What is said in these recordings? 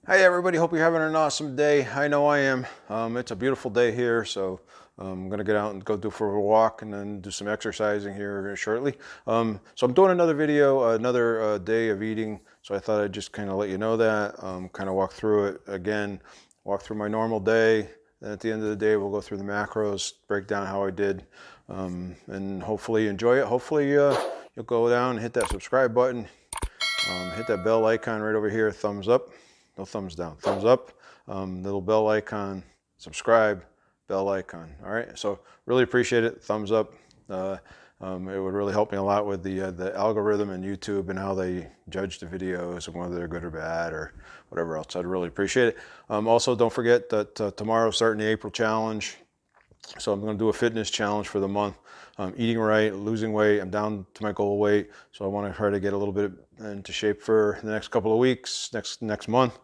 Hi everybody, hope you're having an awesome day. I know I am. It's a beautiful day here, so I'm gonna get out and go for a walk and then do some exercising here shortly. So I'm doing another video, another day of eating. So I thought I'd just kind of let you know that, kind of walk through it again, walk through my normal day. And at the end of the day, we'll go through the macros, break down how I did, and hopefully enjoy it. Hopefully you'll go down and hit that subscribe button. Hit that bell icon right over here, thumbs up, no thumbs down, thumbs up, little bell icon, subscribe, bell icon. All right, so really appreciate it, thumbs up. It would really help me a lot with the algorithm and YouTube and how they judge the videos and whether they're good or bad or whatever else. I'd really appreciate it. Also, don't forget that tomorrow's starting the April challenge. So I'm going to do a fitness challenge for the month. Eating right, losing weight. I'm down to my goal weight, so I want to try to get a little bit into shape for the next couple of weeks, next month.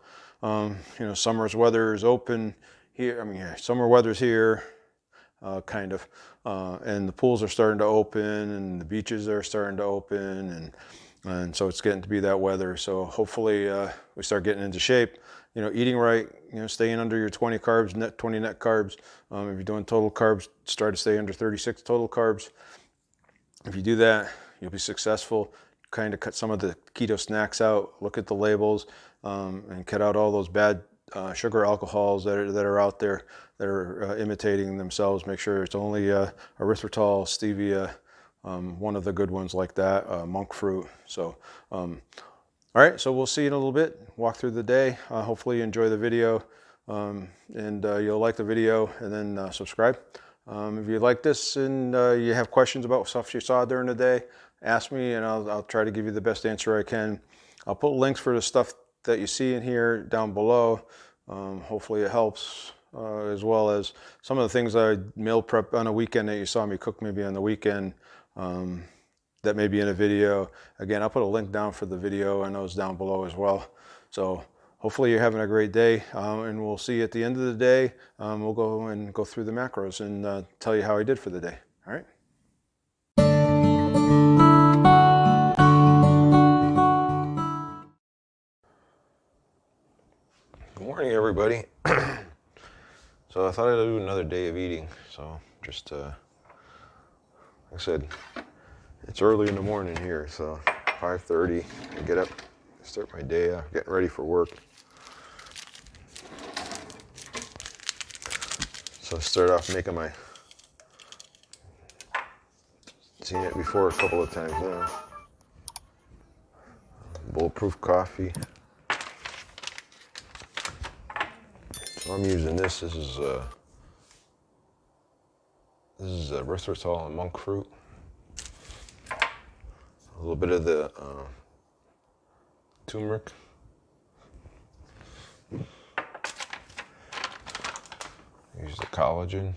Summer's weather is open here. Summer weather's here, kind of, and the pools are starting to open, and the beaches are starting to open, and so it's getting to be that weather. So hopefully we start getting into shape. Eating right, staying under your 20 carbs, 20 net carbs. If you're doing total carbs, try to stay under 36 total carbs. If you do that, you'll be successful. Kind of cut some of the keto snacks out, look at the labels, and cut out all those bad sugar alcohols that are out there that are imitating themselves. Make sure it's only erythritol, stevia, one of the good ones like that, monk fruit. So all right, so we'll see you in a little bit. Walk through the day. Hopefully you enjoy the video, and you'll like the video, and then subscribe. If you like this and you have questions about stuff you saw during the day, ask me, and I'll try to give you the best answer I can. I'll put links for the stuff that you see in here down below. Hopefully it helps, as well as some of the things I meal prep on a weekend that you saw me cook maybe on the weekend. That may be in a video. Again, I'll put a link down for the video and those down below as well. So hopefully you're having a great day, and we'll see you at the end of the day. We'll go through the macros and tell you how I did for the day. All right. Good morning, everybody. So I thought I'd do another day of eating. So just, like I said, it's early in the morning here, so 5:30. I get up, start my day off, getting ready for work. So I start off making my, seen it before a couple of times now, Bulletproof coffee. So I'm using this. This is erythritol and monk fruit. A little bit of the turmeric. Use the collagen.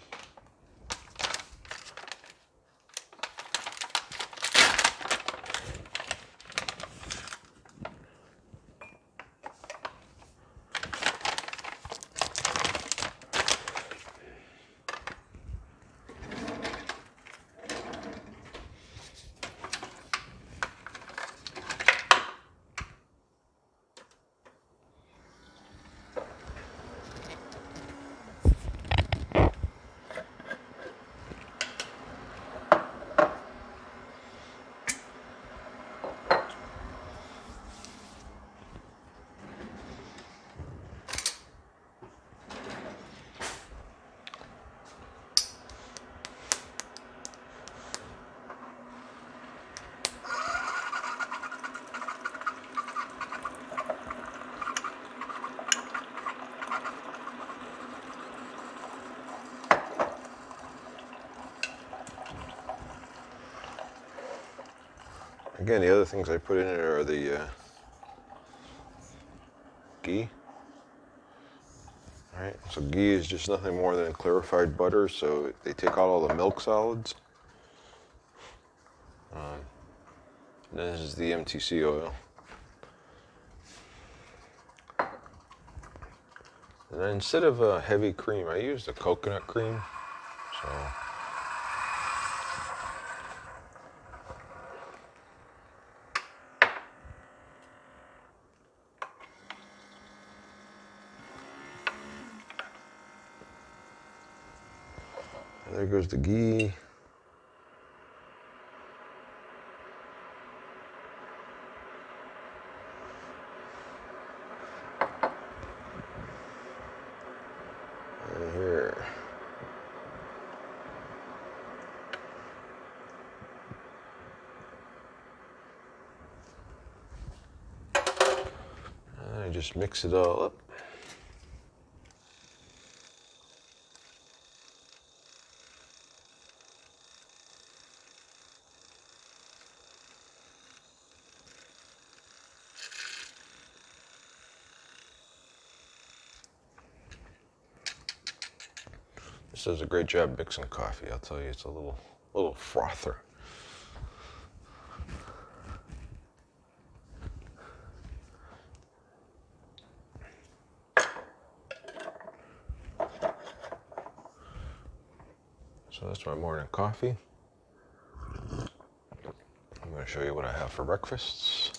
Again, the other things I put in it are the ghee. All right, so ghee is just nothing more than clarified butter, so they take out all the milk solids. And this is the MTC oil. And then instead of a heavy cream, I used a coconut cream. So There goes the ghee. And here. And I just mix it all up. This does a great job mixing coffee, I'll tell you. It's a little frother. So that's my morning coffee. I'm going to show you what I have for breakfasts.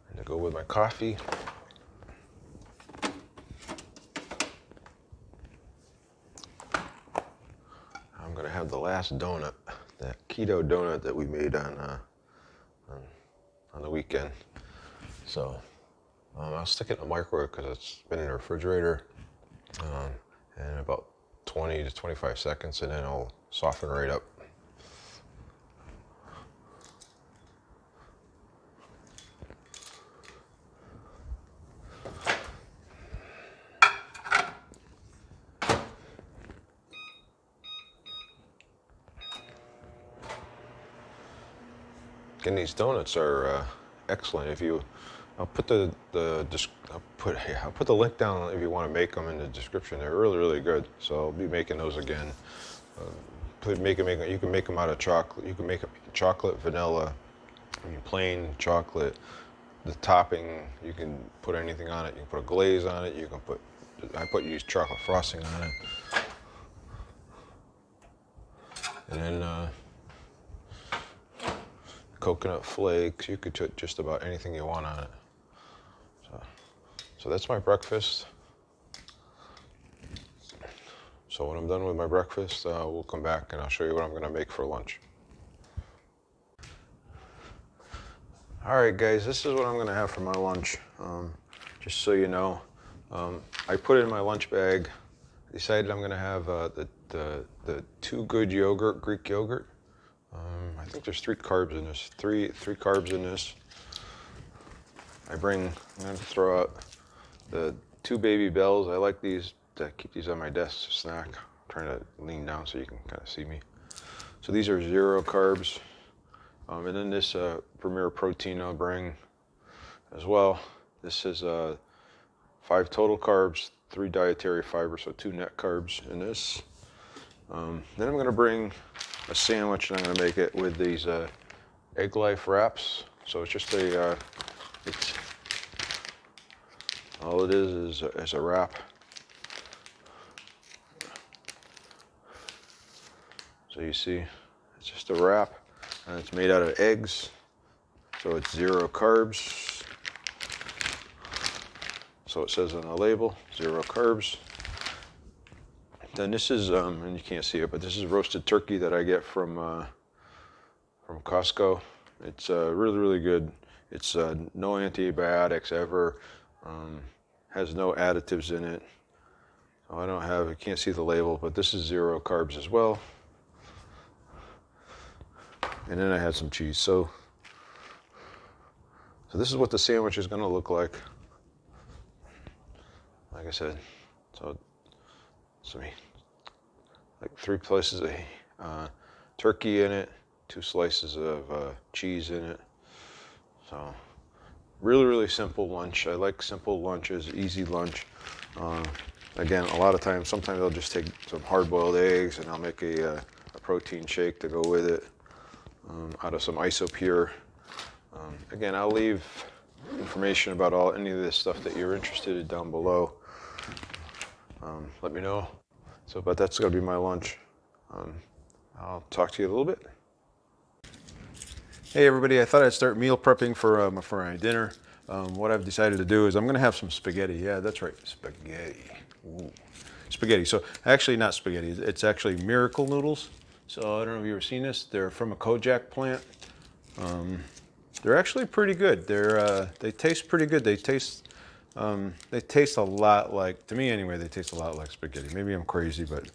And to go with my coffee, I'm going to have the last donut, that keto donut that we made on the weekend. So I'll stick it in the microwave because it's been in the refrigerator, and about 20 to 25 seconds, and then it'll soften right up. And these donuts are excellent. I'll put the link down if you want to make them in the description. They're really good. So I'll be making those again. You can make them out of chocolate. You can make them chocolate, vanilla, plain chocolate. The topping, you can put anything on it. You can put a glaze on it. Use chocolate frosting on it, and then coconut flakes. You could put just about anything you want on it. So that's my breakfast. So when I'm done with my breakfast, we'll come back and I'll show you what I'm going to make for lunch. All right, guys, this is what I'm going to have for my lunch. Just so you know, I put it in my lunch bag. I decided I'm going to have the Too Good yogurt, Greek yogurt. I think there's 3 carbs in this. Three carbs in this. I'm going to throw out the 2 Baby Bells. I like these to keep these on my desk to snack. I'm trying to lean down so you can kind of see me. So these are 0 carbs. And then this Premier Protein I'll bring as well. This is 5 total carbs, 3 dietary fibers, so 2 net carbs in this. Then I'm going to bring a sandwich, and I'm going to make it with these Egg Life wraps. So it's just all it is a wrap. So you see, it's just a wrap, and it's made out of eggs. So it's 0 carbs. So it says on the label, 0 carbs. Then this is, and you can't see it, but this is roasted turkey that I get from Costco. It's really good. It's no antibiotics ever. Has no additives in it. So you can't see the label, but this is 0 carbs as well. And then I had some cheese. So this is what the sandwich is going to look like. Like I said, so like 3 slices of turkey in it, 2 slices of cheese in it. So really simple lunch. I like simple lunches, easy lunch. Again, a lot of times, sometimes I'll just take some hard-boiled eggs and I'll make a protein shake to go with it out of some Isopure. Again, I'll leave information about any of this stuff that you're interested in down below. Let me know. But that's going to be my lunch. I'll talk to you in a little bit. Hey everybody, I thought I'd start meal prepping for my dinner. what I've decided to do is I'm gonna have some spaghetti. Yeah, that's right, spaghetti. Ooh. Spaghetti. So actually not spaghetti, it's actually miracle noodles. So I don't know if you've ever seen this. They're from a Kojak plant. They're actually pretty good. They taste pretty good. They taste a lot like, to me anyway, they taste a lot like spaghetti. Maybe I'm crazy, but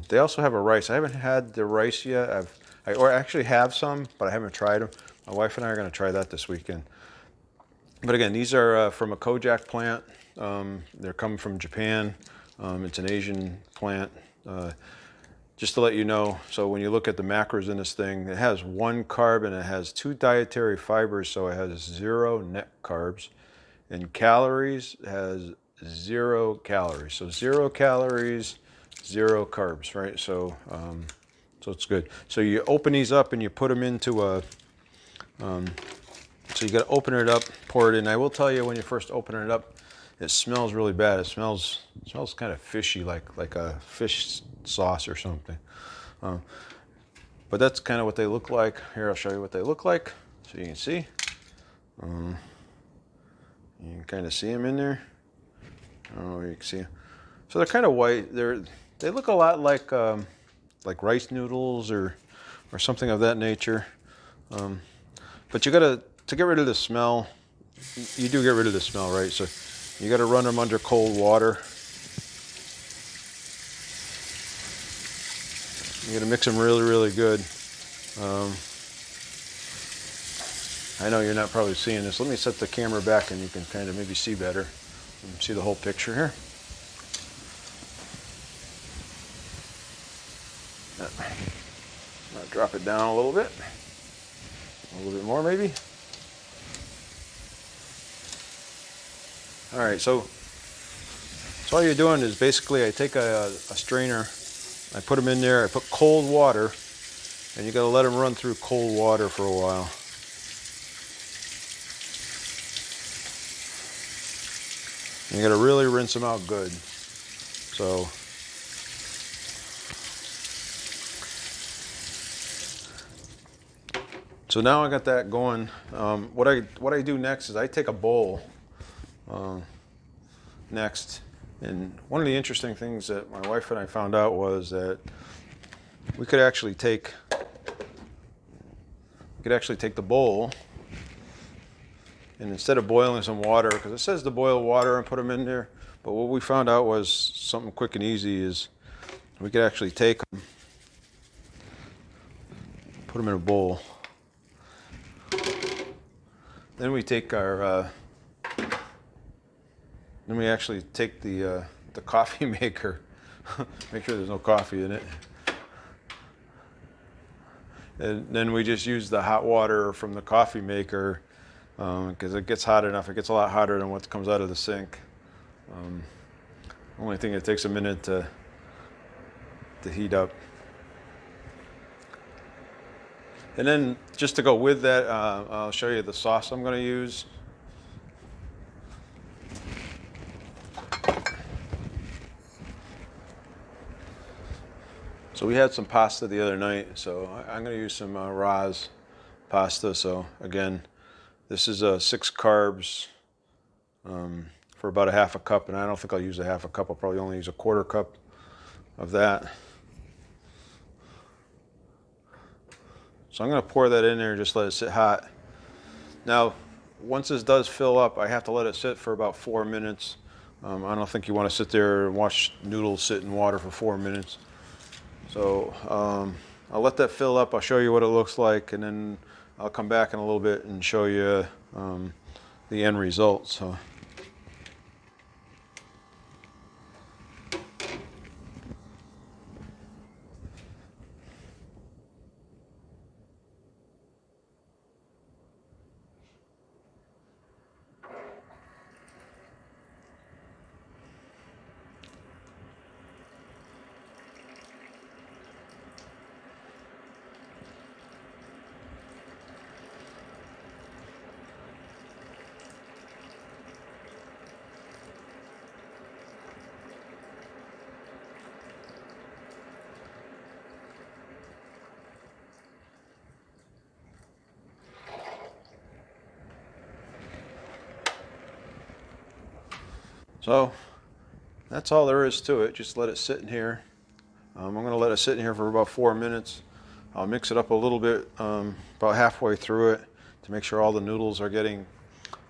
they also have a rice. I haven't had the rice yet. I actually have some, but I haven't tried them. My wife and I are going to try that this weekend. But again, these are from a Kojak plant. They're coming from Japan. It's an Asian plant. Just to let you know, so when you look at the macros in this thing, it has 1 carb and it has 2 dietary fibers, so it has 0 net carbs. And calories, it has 0 calories. So 0 calories, 0 carbs, right? So so it's good. So you open these up and you put them into a, so you got to open it up, pour it in. I will tell you, when you first open it up, it smells really bad. It smells kind of fishy, like a fish sauce or something. But that's kind of what they look like. Here, I'll show you what they look like, so you can see. You can kind of see them in there. I don't know if you can see them. So they're kind of white. They look a lot like rice noodles or something of that nature. But you gotta, to get rid of the smell, you do get rid of the smell, right? So you gotta run them under cold water. You gotta mix them really, really good. I know you're not probably seeing this. Let me set the camera back and you can kind of maybe see better. See the whole picture here. I'll drop it down a little bit more maybe. All right, so all you're doing is basically I take a strainer, I put them in there, I put cold water, and you got to let them run through cold water for a while. And you got to really rinse them out good. So now I got that going. What I do next is I take a bowl next, and one of the interesting things that my wife and I found out was that we could actually take the bowl, and instead of boiling some water, because it says to boil water and put them in there, but what we found out was something quick and easy is we could actually take them, put them in a bowl. Then we take our, then we actually take the coffee maker, make sure there's no coffee in it. And then we just use the hot water from the coffee maker because it gets hot enough. It gets a lot hotter than what comes out of the sink. Only thing, it takes a minute to heat up. And then just to go with that, I'll show you the sauce I'm going to use. So we had some pasta the other night, so I'm going to use some Raz pasta. So again, this is 6 carbs for about a half a cup, and I don't think I'll use a half a cup. I'll probably only use a 1/4 cup of that. So I'm going to pour that in there and just let it sit hot. Now, once this does fill up, I have to let it sit for about 4 minutes. I don't think you want to sit there and watch noodles sit in water for 4 minutes. So I'll let that fill up. I'll show you what it looks like, and then I'll come back in a little bit and show you the end result. So. So that's all there is to it. Just let it sit in here. I'm going to let it sit in here for about 4 minutes. I'll mix it up a little bit, about halfway through it, to make sure all the noodles are getting.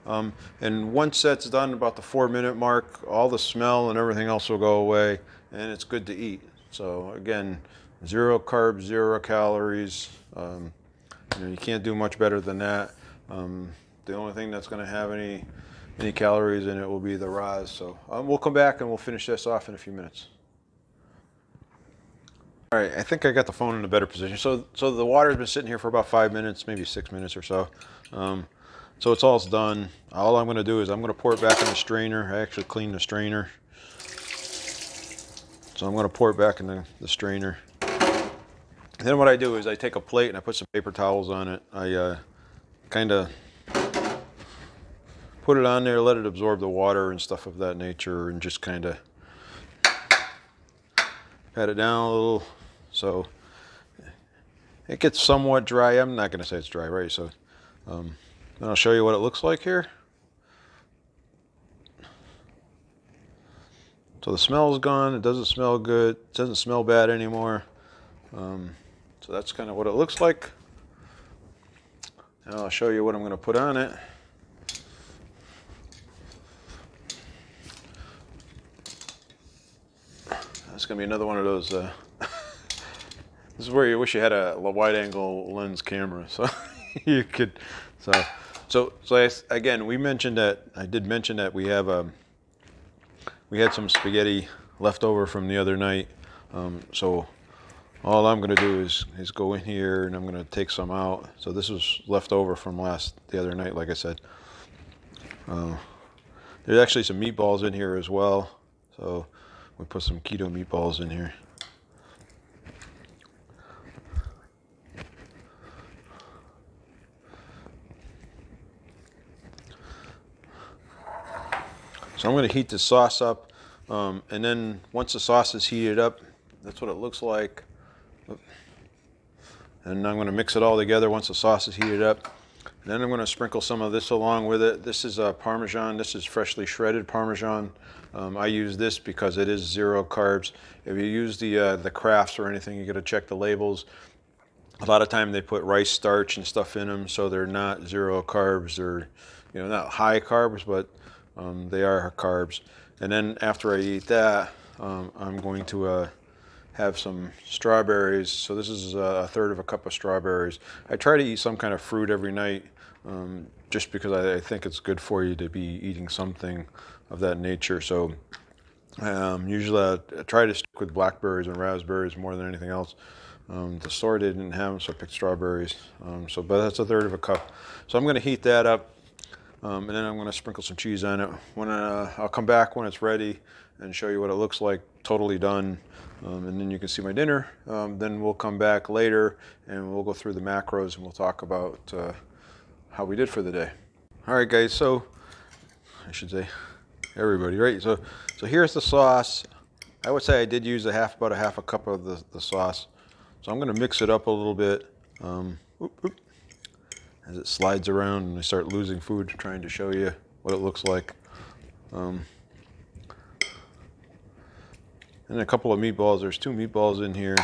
And once that's done, about the 4-minute mark, all the smell and everything else will go away, and it's good to eat. So again, 0 carbs, 0 calories. You can't do much better than that. The only thing that's going to have any calories in it will be the ras. So we'll come back and we'll finish this off in a few minutes. All right, I think I got the phone in a better position. So the water's been sitting here for about 5 minutes, maybe 6 minutes or so. So it's all done. All I'm going to do is I'm going to pour it back in the strainer. I actually cleaned the strainer. So I'm going to pour it back in the strainer. And then what I do is I take a plate and I put some paper towels on it. I kind of put it on there, let it absorb the water and stuff of that nature, and just kind of pat it down a little so it gets somewhat dry. I'm not going to say it's dry, right? So then I'll show you what it looks like here. So the smell's gone. It doesn't smell good. It doesn't smell bad anymore. So that's kind of what it looks like. Now I'll show you what I'm going to put on it. That's going to be another one of those. This is where you wish you had a wide-angle lens camera, so you could. So again, we mentioned that I did mention that we had some spaghetti left over from the other night. So all I'm going to do is go in here and I'm going to take some out. So this was left over from the other night, like I said. There's actually some meatballs in here as well. So we put some keto meatballs in here. So I'm going to heat the sauce up, and then once the sauce is heated up, that's what it looks like. And I'm going to mix it all together once the sauce is heated up. And then I'm going to sprinkle some of this along with it. This is Parmesan. This is freshly shredded Parmesan. I use this because it is 0 carbs. If you use the Crafts or anything, you got to check the labels. A lot of time they put rice starch and stuff in them, so they're not 0 carbs. They're not high carbs, but they are carbs. And then after I eat that, I'm going to have some strawberries. So this is 1/3 of a cup of strawberries. I try to eat some kind of fruit every night, just because I think it's good for you to be eating something of that nature. So usually I try to stick with blackberries and raspberries more than anything else. The store didn't have them, so I picked strawberries. But that's 1/3 of a cup. So I'm going to heat that up. And then I'm going to sprinkle some cheese on it. I'll come back when it's ready and show you what it looks like, totally done. And then you can see my dinner. Then we'll come back later and we'll go through the macros and we'll talk about how we did for the day. All right, guys. So I should say everybody, right? So here's the sauce. I would say I did use about a half a cup of the sauce. So I'm going to mix it up a little bit. As it slides around and I start losing food, trying to show you what it looks like. And a couple of meatballs. There's 2 meatballs in here.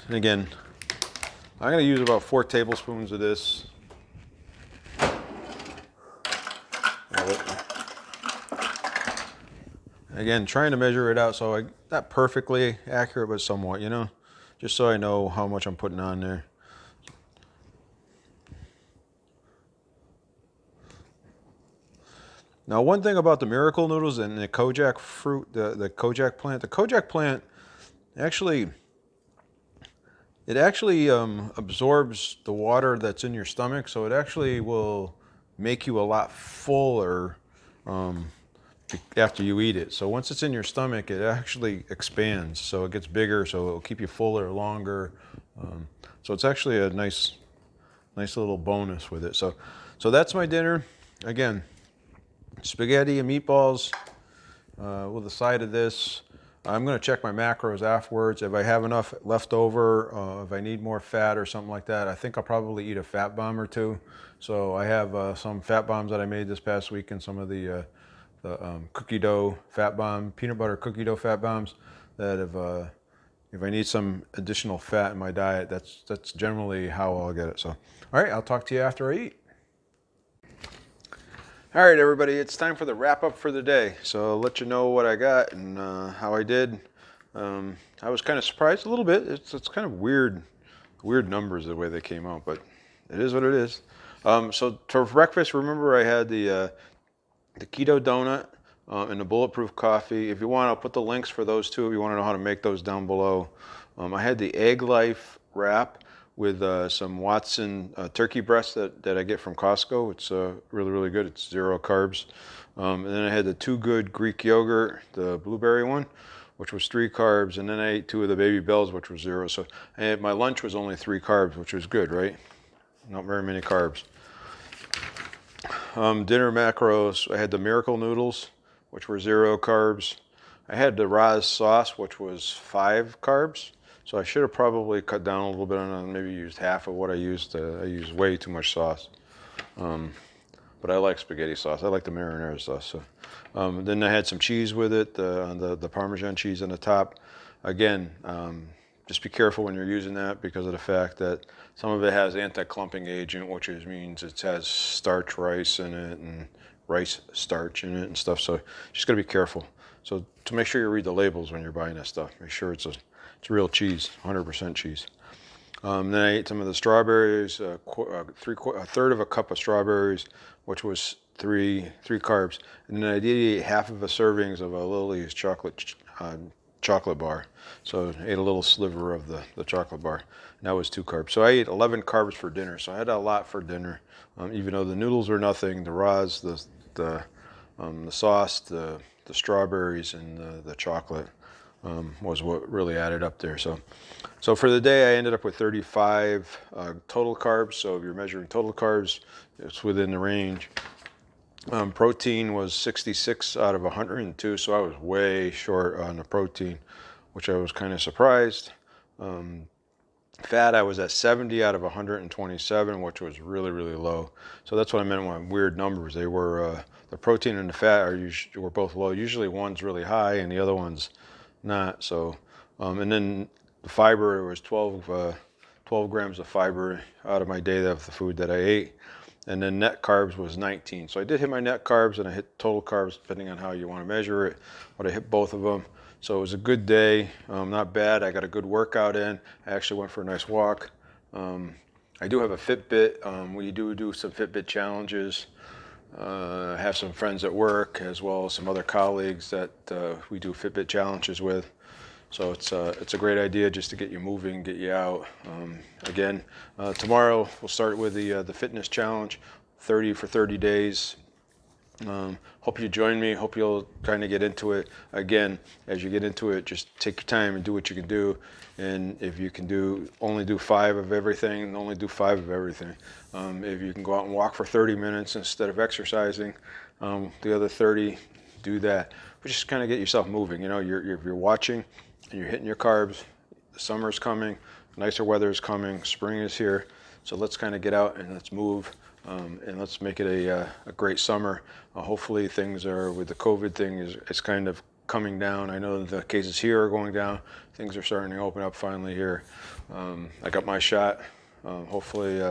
And again, I'm going to use about 4 tablespoons of this. Again, trying to measure it out so not perfectly accurate, but somewhat, just so I know how much I'm putting on there. Now, one thing about the miracle noodles and the Kojak fruit, the Kojak plant actually absorbs the water that's in your stomach, so it actually will make you a lot fuller after you eat it. So once it's in your stomach, it actually expands, so it gets bigger, so it'll keep you fuller longer. So it's actually a nice little bonus with it. So that's my dinner. Again, spaghetti and meatballs with a side of this. I'm going to check my macros afterwards. If I have enough left over, if I need more fat or something like that, I think I'll probably eat a fat bomb or 2. So I have some fat bombs that I made this past week and some of the cookie dough fat bomb, peanut butter cookie dough fat bombs that if I need some additional fat in my diet, that's generally how I'll get it. So, all right, I'll talk to you after I eat. All right, everybody, it's time for the wrap up for the day. So I'll let you know what I got and how I did. I was kind of surprised a little bit. It's kind of weird numbers the way they came out, but it is what it is. So for breakfast, remember I had the Keto Donut and the Bulletproof coffee. If you want, I'll put the links for those two if you want to know how to make those down below. I had the Egg Life wrap with some Watson turkey breast that I get from Costco. It's really, really good. It's 0 carbs. And then I had the Too Good Greek yogurt, the blueberry one, which was 3 carbs. And then I ate 2 of the Baby Bells, which was 0. So my lunch was only 3 carbs, which was good, right? Not very many carbs. Dinner macros, I had the Miracle Noodles, which were 0 carbs. I had the Raz sauce, which was 5 carbs. So I should have probably cut down a little bit on maybe used half of what I used. I used way too much sauce. But I like spaghetti sauce. I like the marinara sauce. So then I had some cheese with it, the Parmesan cheese on the top. Again, just be careful when you're using that because of the fact that some of it has anti-clumping agent, which means it has starch rice in it and rice starch in it and stuff. So just gotta be careful. So to make sure you read the labels when you're buying that stuff, make sure it's real cheese, 100% cheese. Then I ate some of the strawberries, a third of a cup of strawberries, which was 3 carbs. And then I did eat half of a servings of a Lily's chocolate bar. So I ate a little sliver of the chocolate bar. And that was 2 carbs. So I ate 11 carbs for dinner. So I had a lot for dinner. Even though the noodles were nothing, the Raz, the sauce, the strawberries, and the chocolate was what really added up there. So for the day, I ended up with 35 total carbs. So if you're measuring total carbs, it's within the range. Protein was 66 out of 102, so I was way short on the protein, which I was kind of surprised. Fat, I was at 70 out of 127, which was really, really low. So that's what I meant by weird numbers. They were the protein and the fat were both low. Usually one's really high and the other one's not. So, and then the fiber was 12 grams of fiber out of my day of the food that I ate. And then net carbs was 19. So I did hit my net carbs and I hit total carbs depending on how you want to measure it, but I hit both of them. So it was a good day, not bad. I got a good workout in. I actually went for a nice walk. I do have a Fitbit. We do some Fitbit challenges. I have some friends at work as well as some other colleagues that we do Fitbit challenges with. So it's a great idea just to get you moving, get you out. Again, tomorrow we'll start with the fitness challenge, 30 for 30 days. Hope you join me. Hope you'll kind of get into it. Again, as you get into it, just take your time and do what you can do. And if you can only do 5 of everything, only do 5 of everything. If you can go out and walk for 30 minutes instead of exercising, the other 30, do that. But just kind of get yourself moving. You know, if you're watching and you're hitting your carbs, the summer's coming, nicer weather is coming, spring is here. So let's kind of get out and let's move. And let's make it a great summer. Hopefully things with the COVID thing is kind of coming down. I know the cases here are going down. Things are starting to open up finally here. I got my shot. Hopefully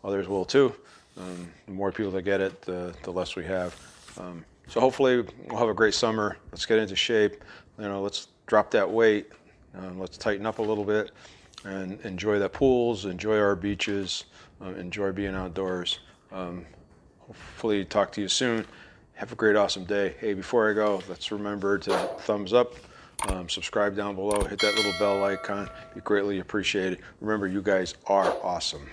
others will too. The more people that get it, the less we have. So hopefully we'll have a great summer. Let's get into shape. Let's drop that weight. Let's tighten up a little bit and enjoy the pools, enjoy our beaches, enjoy being outdoors. Hopefully talk to you soon. Have a great, awesome day. Hey, before I go, let's remember to thumbs up, subscribe down below, hit that little bell icon. Be greatly appreciated. Remember, you guys are awesome.